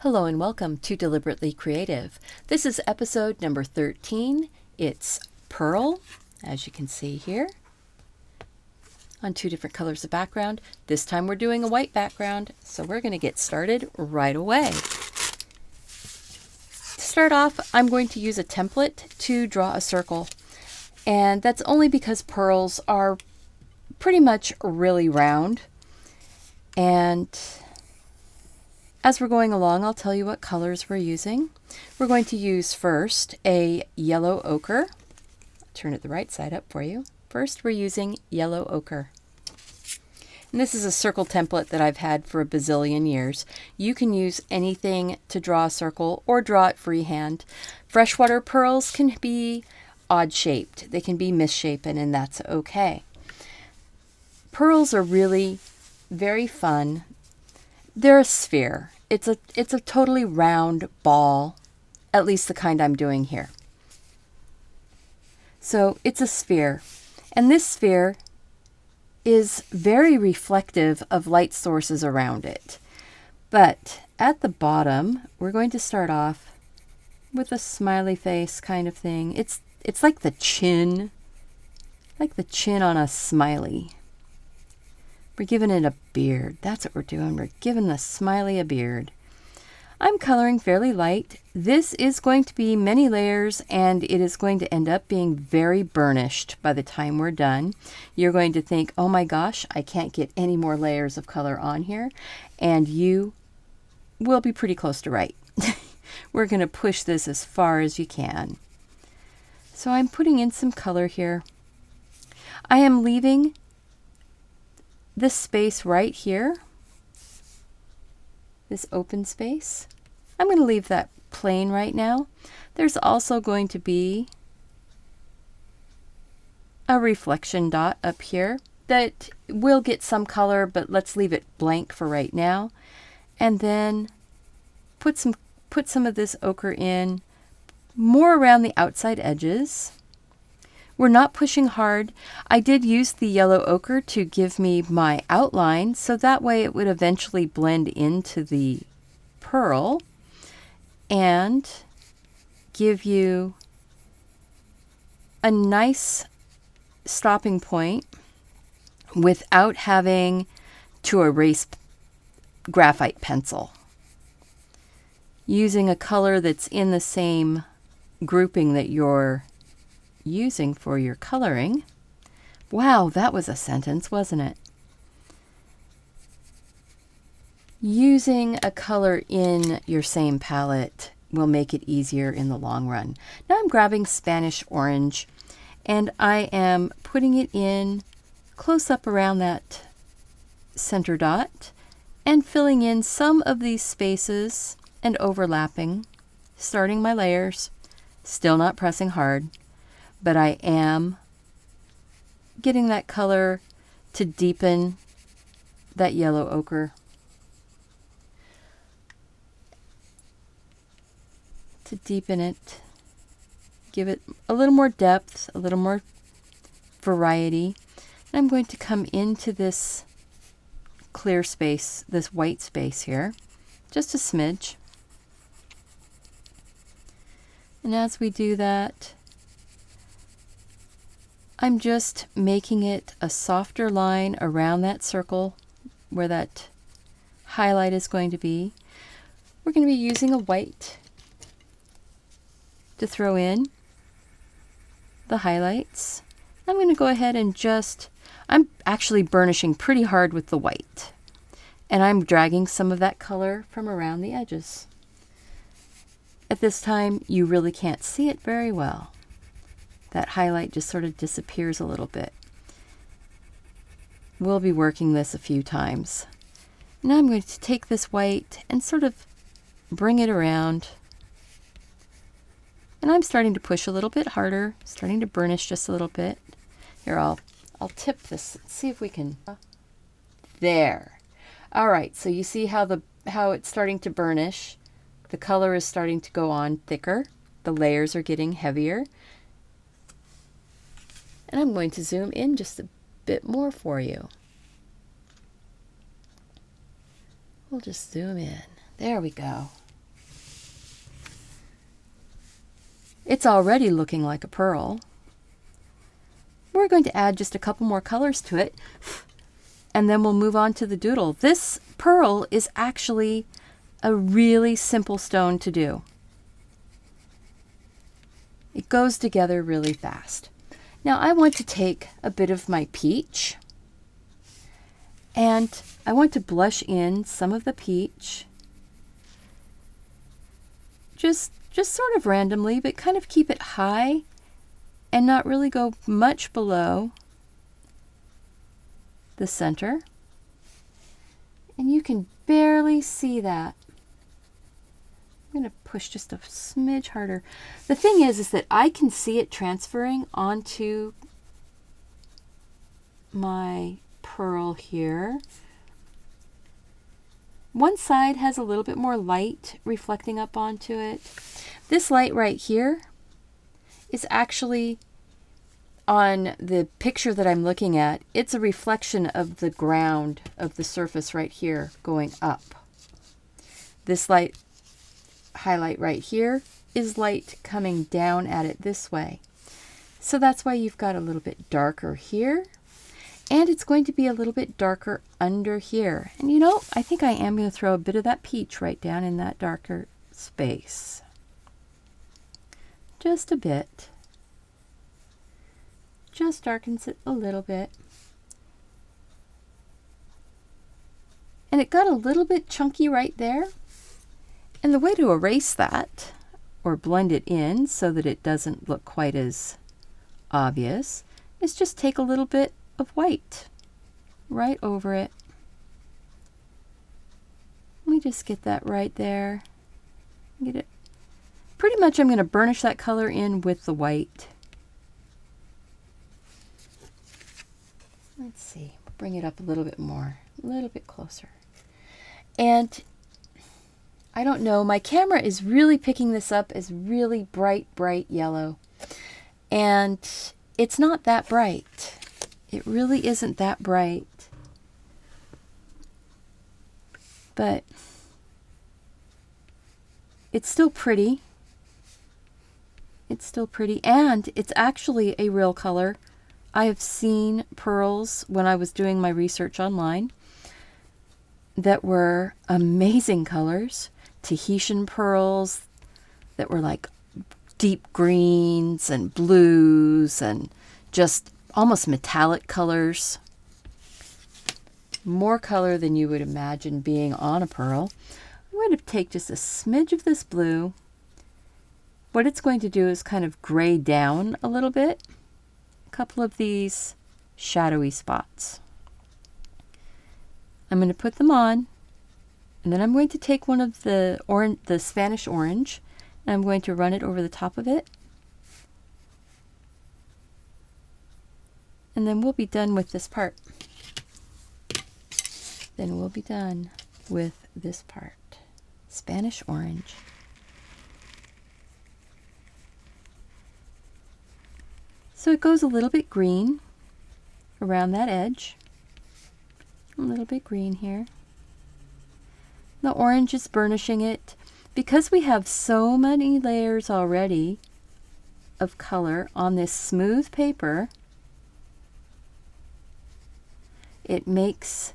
Hello and welcome to Deliberately Creative. This is episode number 13. It's Pearl, as you can see here, on two different colors of background. This time we're doing a white background, so we're going to get started right away. To start off, I'm going to use a template to draw a circle, and that's only because pearls are pretty much really round. And as we're going along, I'll tell you what colors we're using. We're going to use first a yellow ochre. Turn it the right side up for you. First, we're using yellow ochre. And this is a circle template that I've had for a bazillion years. You can use anything to draw a circle or draw it freehand. Freshwater pearls can be odd-shaped. They can be misshapen, and that's okay. Pearls are really very fun. They're a sphere. It's a totally round ball, at least the kind I'm doing here. So it's a sphere, and this sphere is very reflective of light sources around it. But at the bottom, we're going to start off with a smiley face kind of thing. It's like the chin on a smiley. We're giving it a beard. That's what we're doing. We're giving the smiley a beard. I'm coloring fairly light. This is going to be many layers, and it is going to end up being very burnished by the time we're done. You're going to think, oh my gosh, I can't get any more layers of color on here. And you will be pretty close to right. We're going to push this as far as you can. So I'm putting in some color here. I am leaving this space right here, this open space, I'm going to leave that plain right now. There's also going to be a reflection dot up here that will get some color, but let's leave it blank for right now. And then put some of this ochre in more around the outside edges. We're not pushing hard. I did use the yellow ochre to give me my outline, so that way it would eventually blend into the pearl and give you a nice stopping point without having to erase graphite pencil. Using a color that's in the same grouping that you're using for your coloring. Wow, that was a sentence, wasn't it? Using a color in your same palette will make it easier in the long run. Now I'm grabbing Spanish orange, and I am putting it in close up around that center dot and filling in some of these spaces and overlapping, starting my layers, still not pressing hard. But I am getting that color to deepen that yellow ochre. To deepen it, give it a little more depth, a little more variety. And I'm going to come into this clear space, this white space here, just a smidge. And as we do that, I'm just making it a softer line around that circle where that highlight is going to be. We're going to be using a white to throw in the highlights. I'm going to go ahead and I'm actually burnishing pretty hard with the white. And I'm dragging some of that color from around the edges. At this time, you really can't see it very well. That highlight just sort of disappears a little bit. We'll be working this a few times. Now I'm going to take this white and sort of bring it around. And I'm starting to push a little bit harder, starting to burnish just a little bit. Here, I'll tip this, see if we can. There. All right, so you see how it's starting to burnish. The color is starting to go on thicker. The layers are getting heavier. And I'm going to zoom in just a bit more for you. We'll just zoom in. There we go. It's already looking like a pearl. We're going to add just a couple more colors to it, and then we'll move on to the doodle. This pearl is actually a really simple stone to do. It goes together really fast. Now I want to take a bit of my peach, and I want to blush in some of the peach. Just sort of randomly, but kind of keep it high and not really go much below the center. And you can barely see that. I'm going to push just a smidge harder. The thing is that I can see it transferring onto my pearl here. One side has a little bit more light reflecting up onto it. This light right here is actually on the picture that I'm looking at. It's a reflection of the ground of the surface right here going up. This light highlight right here is light coming down at it this way. So that's why you've got a little bit darker here. And it's going to be a little bit darker under here. And you know, I think I am going to throw a bit of that peach right down in that darker space. Just a bit. Just darkens it a little bit. And it got a little bit chunky right there. And the way to erase that, or blend it in so that it doesn't look quite as obvious, is just take a little bit of white right over it. Let me just get that right there. Get it. Pretty much I'm going to burnish that color in with the white. Let's see, bring it up a little bit more, a little bit closer. And I don't know, my camera is really picking this up as really bright, bright yellow. And it's not that bright. It really isn't that bright. But it's still pretty. It's still pretty, and it's actually a real color. I have seen pearls when I was doing my research online that were amazing colors. Tahitian pearls that were like deep greens and blues and just almost metallic colors. More color than you would imagine being on a pearl. I'm going to take just a smidge of this blue. What it's going to do is kind of gray down a little bit. A couple of these shadowy spots. I'm going to put them on, and then I'm going to take one of the Spanish orange, and I'm going to run it over the top of it. And then we'll be done with this part. Then we'll be done with this part. Spanish orange. So it goes a little bit green around that edge. A little bit green here. The orange is burnishing it. Because we have so many layers already of color on this smooth paper, it makes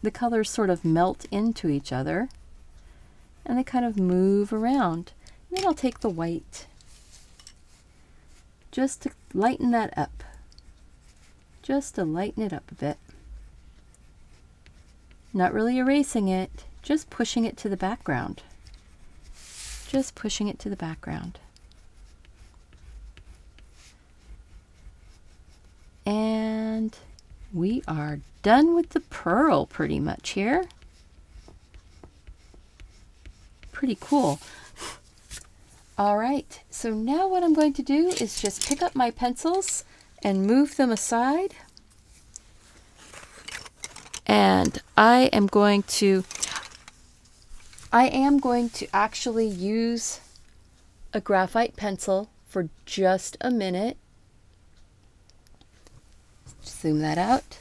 the colors sort of melt into each other and they kind of move around. And then I'll take the white just to lighten that up. Just to lighten it up a bit. Not really erasing it, just pushing it to the background. Just pushing it to the background. And we are done with the pearl pretty much here. Pretty cool. All right, so now what I'm going to do is just pick up my pencils and move them aside. And I am going to actually use a graphite pencil for just a minute. Zoom that out.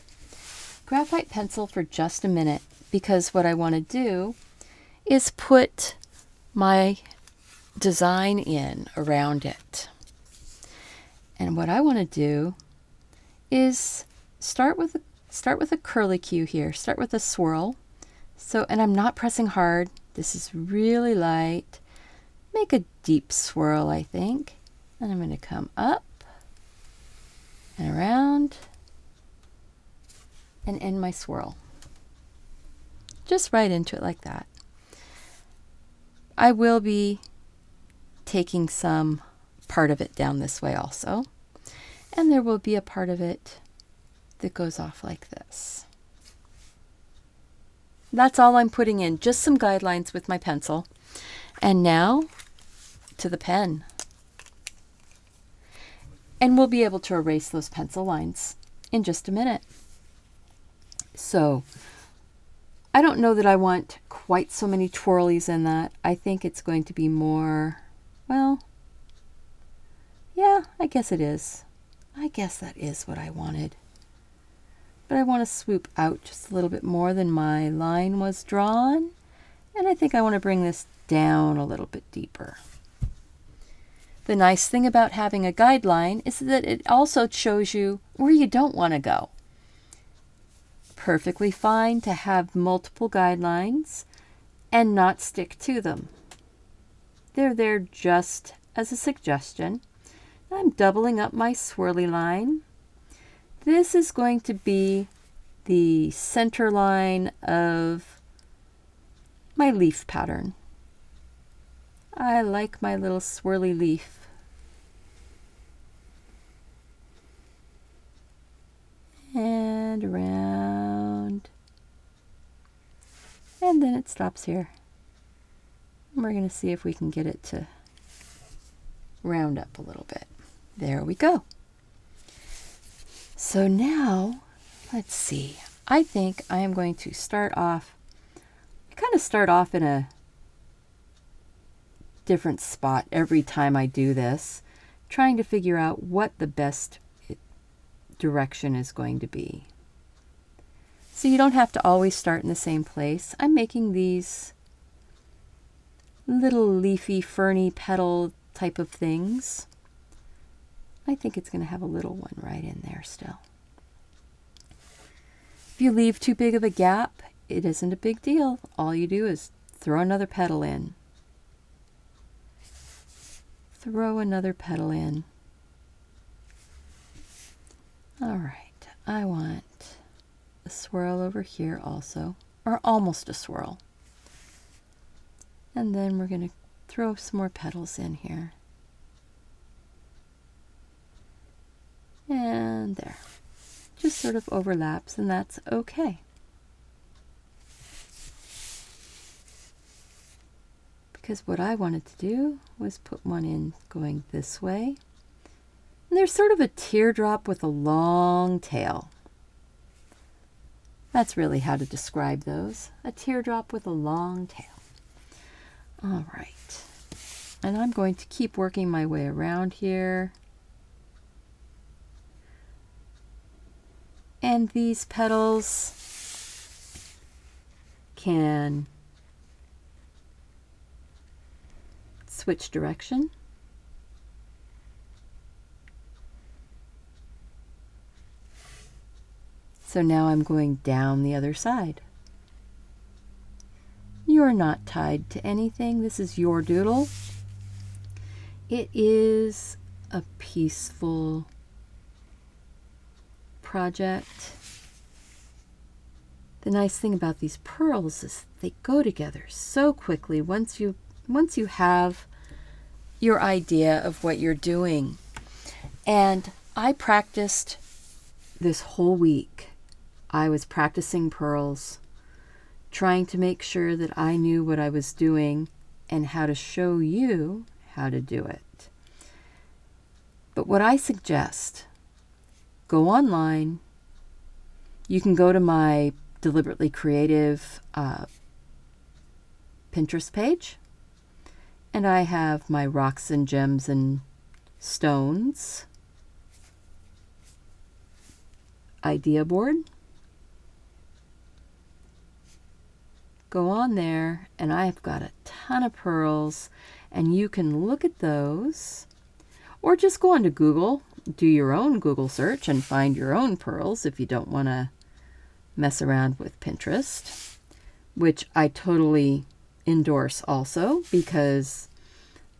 Graphite pencil for just a minute, because what I want to do is put my design in around it. And what I want to do is start with a curlicue here. Start with a swirl. So, and I'm not pressing hard. This is really light. Make a deep swirl, I think. And I'm going to come up and around and end my swirl. Just right into it like that. I will be taking some part of it down this way also. And there will be a part of it that goes off like this. That's all I'm putting in, just some guidelines with my pencil. And now to the pen. And we'll be able to erase those pencil lines in just a minute. So I don't know that I want quite so many twirlies in that. I think it's going to be more, well, yeah, I guess it is. I guess that is what I wanted. But I want to swoop out just a little bit more than my line was drawn. And I think I want to bring this down a little bit deeper. The nice thing about having a guideline is that it also shows you where you don't want to go. Perfectly fine to have multiple guidelines and not stick to them. They're there just as a suggestion. I'm doubling up my swirly line. This is going to be the center line of my leaf pattern. I like my little swirly leaf. And around. And then it stops here. And we're going to see if we can get it to round up a little bit. There we go. So now, let's see. I think I am going to start off in a different spot every time I do this, trying to figure out what the best direction is going to be. So you don't have to always start in the same place. I'm making these little leafy, ferny petal type of things. I think it's going to have a little one right in there still. If you leave too big of a gap, it isn't a big deal. All you do is throw another petal in. Throw another petal in. All right, I want a swirl over here also, or almost a swirl. And then we're going to throw some more petals in here. And there. Just sort of overlaps, and that's okay. Because what I wanted to do was put one in going this way. And there's sort of a teardrop with a long tail. That's really how to describe those. A teardrop with a long tail. All right. And I'm going to keep working my way around here. And these petals can switch direction. So now I'm going down the other side. You're not tied to anything. This is your doodle. It is a peaceful project. The nice thing about these pearls is they go together so quickly once you have your idea of what you're doing. And I practiced this whole week. I was practicing pearls, trying to make sure that I knew what I was doing and how to show you how to do it. But what I suggest, go online. You can go to my Deliberately Creative Pinterest page, and I have my Rocks and Gems and Stones idea board. Go on there, and I've got a ton of pearls, And you can look at those, or just go onto Google, do your own Google search and find your own pearls if you don't want to mess around with Pinterest, which I totally endorse also, because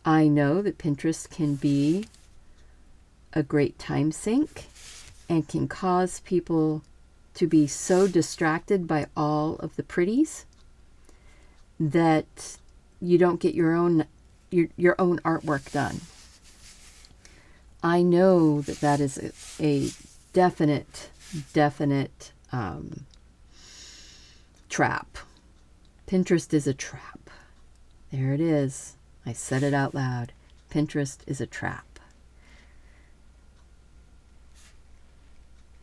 I know that Pinterest can be a great time sink and can cause people to be so distracted by all of the pretties that you don't get your own artwork done. I know that that is a definite trap. Pinterest is a trap. There it is. I said it out loud. Pinterest is a trap.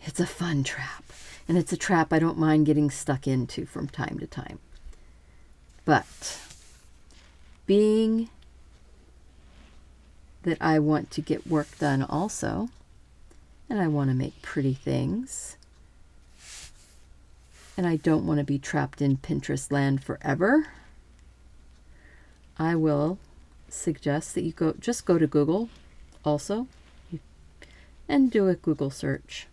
It's a fun trap. And it's a trap I don't mind getting stuck into from time to time. But being that I want to get work done also, and I want to make pretty things, and I don't want to be trapped in Pinterest land forever, I will suggest that you just go to Google also and do a Google search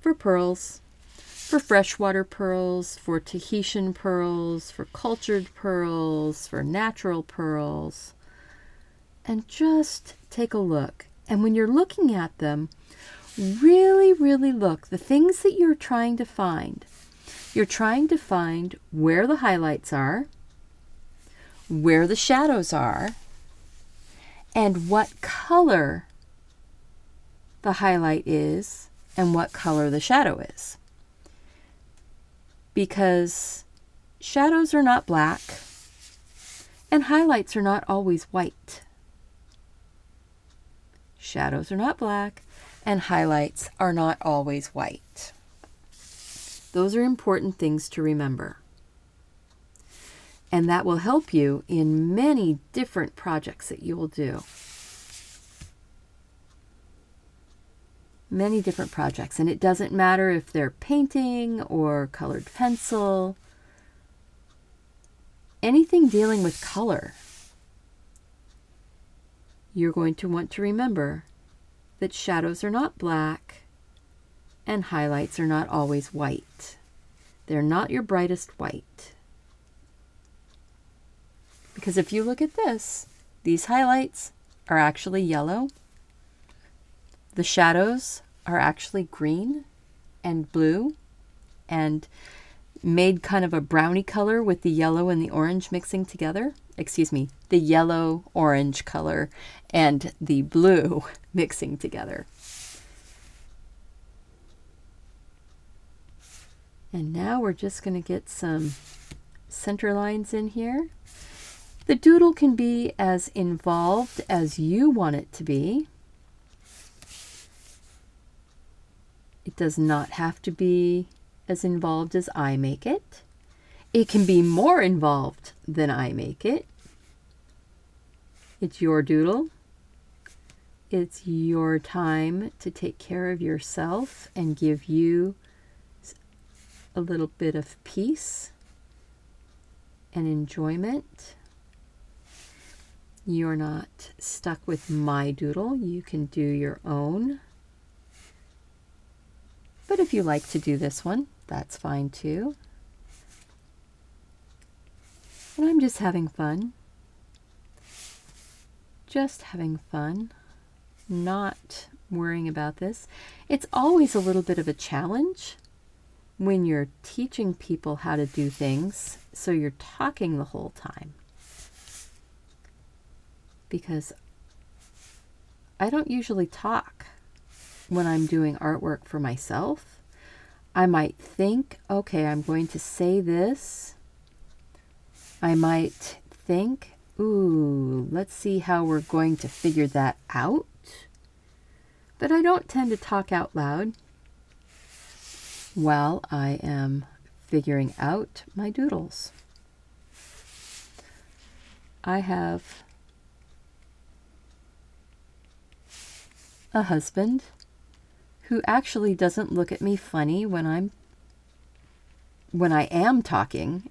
for pearls, for freshwater pearls, for Tahitian pearls, for cultured pearls, for natural pearls, and just take a look. And when you're looking at them, really, really look. The things that you're trying to find where the highlights are, where the shadows are, and what color the highlight is and what color the shadow is. Because shadows are not black and highlights are not always white. Shadows are not black and highlights are not always white. Those are important things to remember. And that will help you in many different projects that you will do. Many different projects. And it doesn't matter if they're painting or colored pencil. Anything dealing with color. You're going to want to remember that shadows are not black and highlights are not always white. They're not your brightest white. Because if you look at this, these highlights are actually yellow. The shadows are actually green and blue and made kind of a brownie color with the yellow and the orange mixing together. Excuse me, the yellow orange color and the blue mixing together. And now we're just going to get some center lines in here. The doodle can be as involved as you want it to be. It does not have to be as involved as I make it. It can be more involved than I make it. It's your doodle. It's your time to take care of yourself and give you a little bit of peace and enjoyment. You're not stuck with my doodle. You can do your own. But if you like to do this one, that's fine too. And I'm just having fun. Just having fun. Not worrying about this. It's always a little bit of a challenge when you're teaching people how to do things, so you're talking the whole time. Because I don't usually talk when I'm doing artwork for myself. I might think, okay, I'm going to say this. I might think, ooh, let's see how we're going to figure that out. But I don't tend to talk out loud while I am figuring out my doodles. I have a husband who actually doesn't look at me funny when I am talking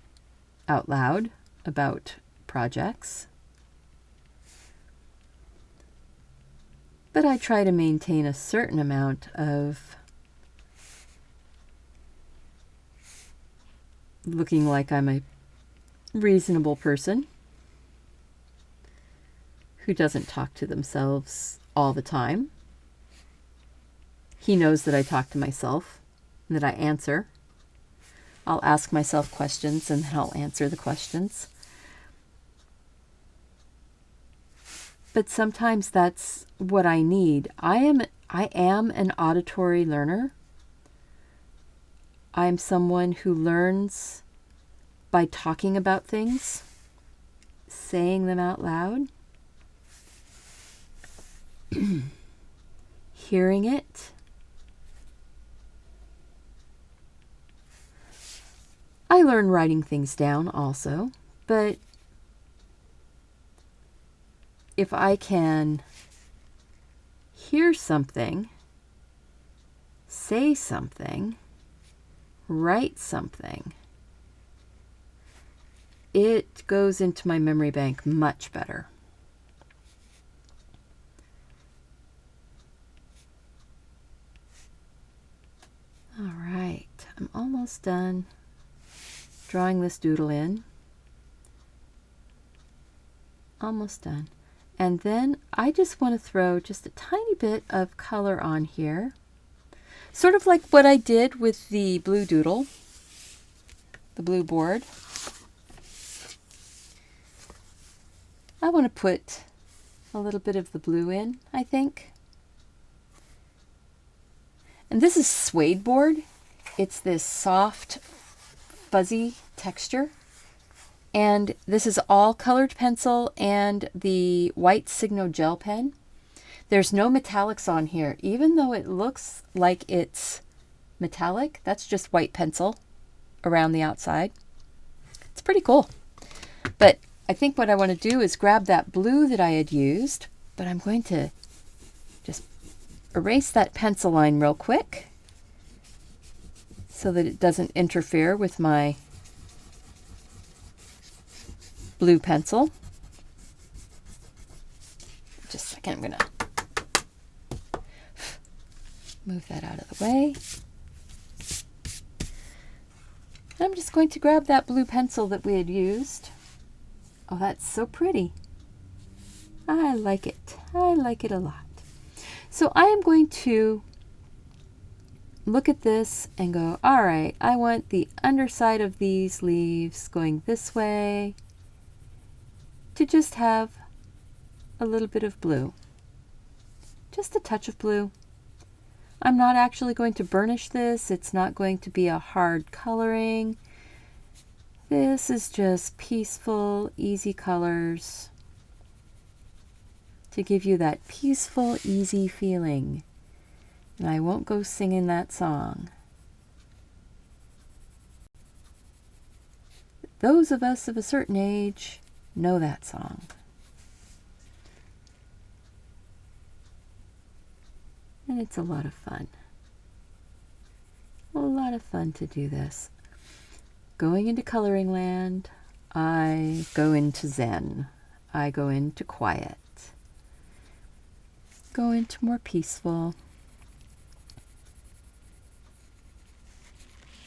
out loud about projects. but I try to maintain a certain amount of looking like I'm a reasonable person who doesn't talk to themselves all the time. He knows that I talk to myself, that I answer. I'll ask myself questions and then I'll answer the questions. But sometimes that's what I need. I am an auditory learner. I'm someone who learns by talking about things, saying them out loud, hearing it. I learn writing things down also, but if I can hear something, say something, write something, it goes into my memory bank much better. All right, I'm almost done drawing this doodle in. Almost done. And then I just want to throw just a tiny bit of color on here. Sort of like what I did with the blue doodle, the blue board. I want to put a little bit of the blue in, I think. And this is suede board. It's this soft, fuzzy texture. And this is all colored pencil and the white Signo gel pen. There's no metallics on here. Even though it looks like it's metallic, that's just white pencil around the outside. It's pretty cool. But I think what I want to do is grab that blue that I had used, but I'm going to just erase that pencil line real quick so that it doesn't interfere with my blue pencil. Just a second, I'm going to move that out of the way. I'm just going to grab that blue pencil that we had used. Oh, that's so pretty. I like it. I like it a lot. So I am going to look at this and go, all right, I want the underside of these leaves going this way to just have a little bit of blue. Just a touch of blue. I'm not actually going to burnish this. It's not going to be a hard coloring. This is just peaceful, easy colors to give you that peaceful, easy feeling. And I won't go singing that song. Those of us of a certain age know that song. And it's a lot of fun. A lot of fun to do this. Going into coloring land, I go into Zen. I go into quiet. Go into more peaceful.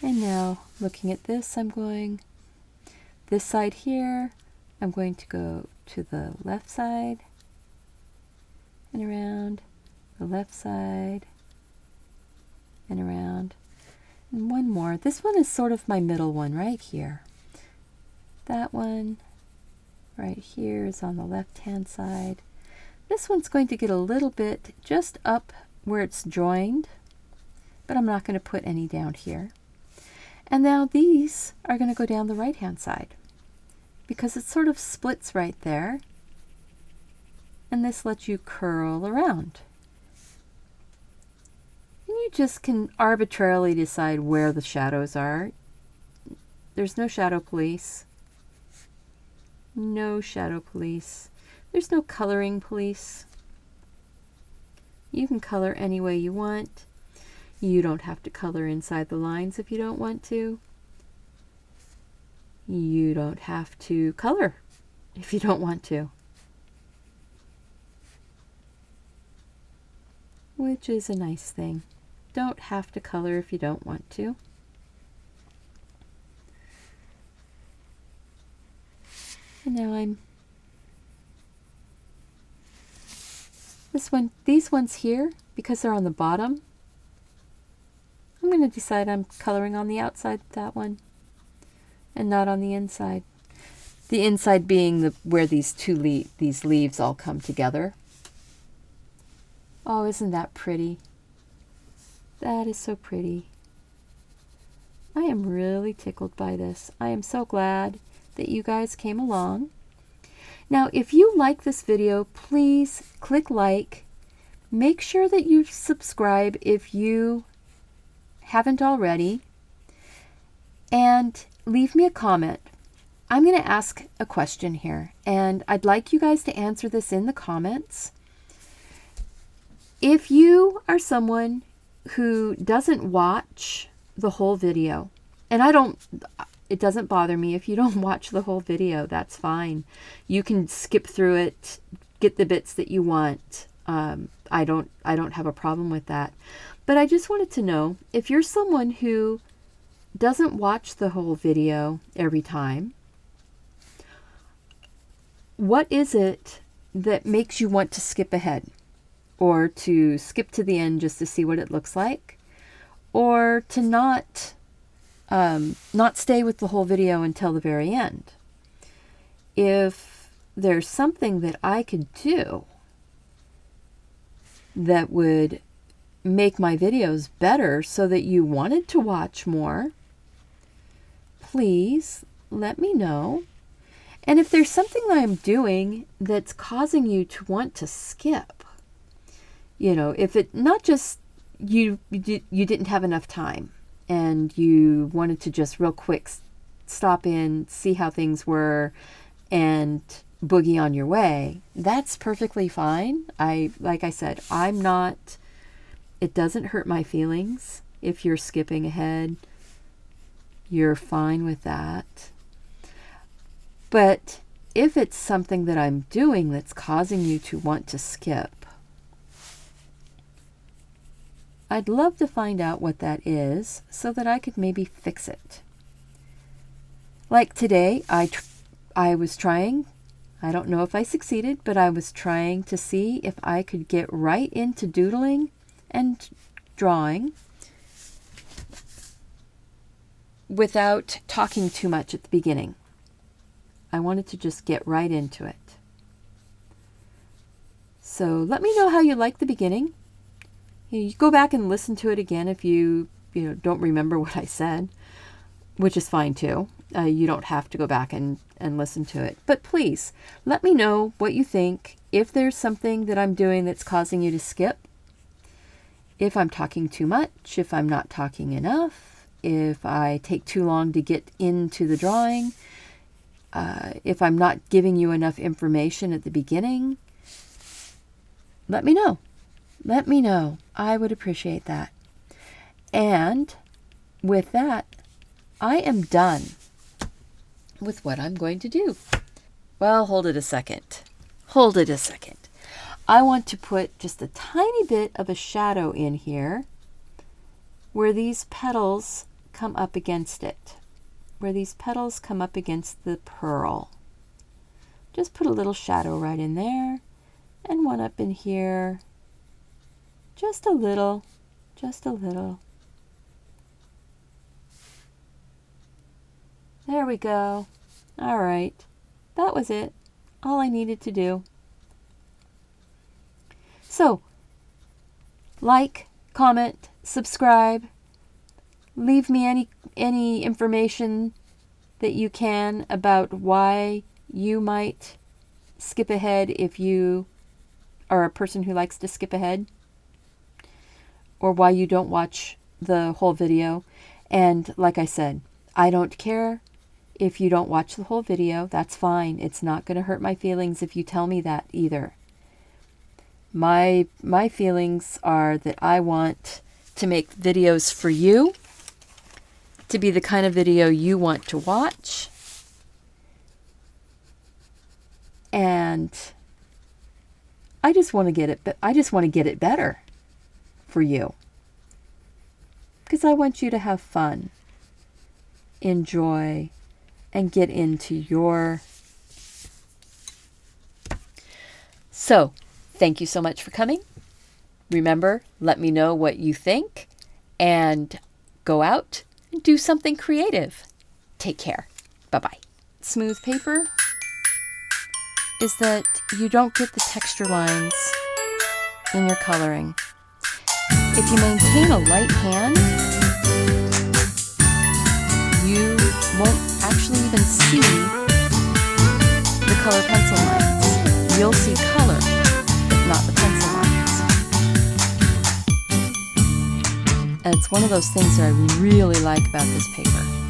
And now, looking at this, I'm going this side here. I'm going to go to the left side and around, the left side and around. And one more. This one is sort of my middle one right here. That one right here is on the left-hand side. This one's going to get a little bit just up where it's joined, but I'm not going to put any down here. And now these are going to go down the right-hand side because it sort of splits right there. And this lets you curl around. And you just can arbitrarily decide where the shadows are. There's no shadow police. No shadow police. There's no coloring police. You can color any way you want. You don't have to color inside the lines if you don't want to. You don't have to color if you don't want to. which is a nice thing. Don't have to color if you don't want to. And now these ones here, because they're on the bottom, I'm going to decide I'm coloring on the outside of that one and not on the inside. The inside being where these these leaves all come together. Oh, isn't that pretty? That is so pretty. I am really tickled by this. I am so glad that you guys came along. Now, if you like this video, please click like. Make sure that you subscribe if you haven't already. And leave me a comment. I'm going to ask a question here, and I'd like you guys to answer this in the comments. If you are someone who doesn't watch the whole video, and it doesn't bother me if you don't watch the whole video, that's fine. You can skip through it, get the bits that you want. I don't have a problem with that. But I just wanted to know, if you're someone who doesn't watch the whole video every time, what is it that makes you want to skip ahead? Or to skip to the end just to see what it looks like? Or to not stay with the whole video until the very end? If there's something that I could do that would make my videos better so that you wanted to watch more, please let me know. And if there's something that I'm doing that's causing you to want to skip, you know, if it not just you didn't have enough time and you wanted to just real quick stop in, see how things were, and boogie on your way, that's perfectly fine. Like I said, it doesn't hurt my feelings if you're skipping ahead. You're fine with that. But if it's something that I'm doing that's causing you to want to skip, I'd love to find out what that is so that I could maybe fix it. Like today, I was trying, I don't know if I succeeded, but I was trying to see if I could get right into doodling and drawing without talking too much at the beginning. I wanted to just get right into it. So let me know how you like the beginning. You go back and listen to it again if you don't remember what I said, which is fine too. You don't have to go back and listen to it. But please, let me know what you think. If there's something that I'm doing that's causing you to skip, if I'm talking too much, if I'm not talking enough, if I take too long to get into the drawing, if I'm not giving you enough information at the beginning, let me know. Let me know. I would appreciate that. And with that, I am done with what I'm going to do. Well, hold it a second. Hold it a second. I want to put just a tiny bit of a shadow in here where these petals come up against it. Where these petals come up against the pearl. Just put a little shadow right in there and one up in here. Just a little, just a little. There we go. All right. That was it. All I needed to do. So, like, comment, subscribe, leave me any information that you can about why you might skip ahead if you are a person who likes to skip ahead, or why you don't watch the whole video. And like I said, I don't care if you don't watch the whole video. That's fine. It's not going to hurt my feelings if you tell me that either. My feelings are that I want to make videos for you, to be the kind of video you want to watch. And I just want to get it better. for you. Because I want you to have fun, enjoy, and get into your... So, thank you so much for coming. Remember, let me know what you think, and go out and do something creative. Take care. Bye-bye. Smooth paper is that you don't get the texture lines in your coloring. If you maintain a light hand, you won't actually even see the color pencil lines. You'll see color, but not the pencil lines. And it's one of those things that I really like about this paper.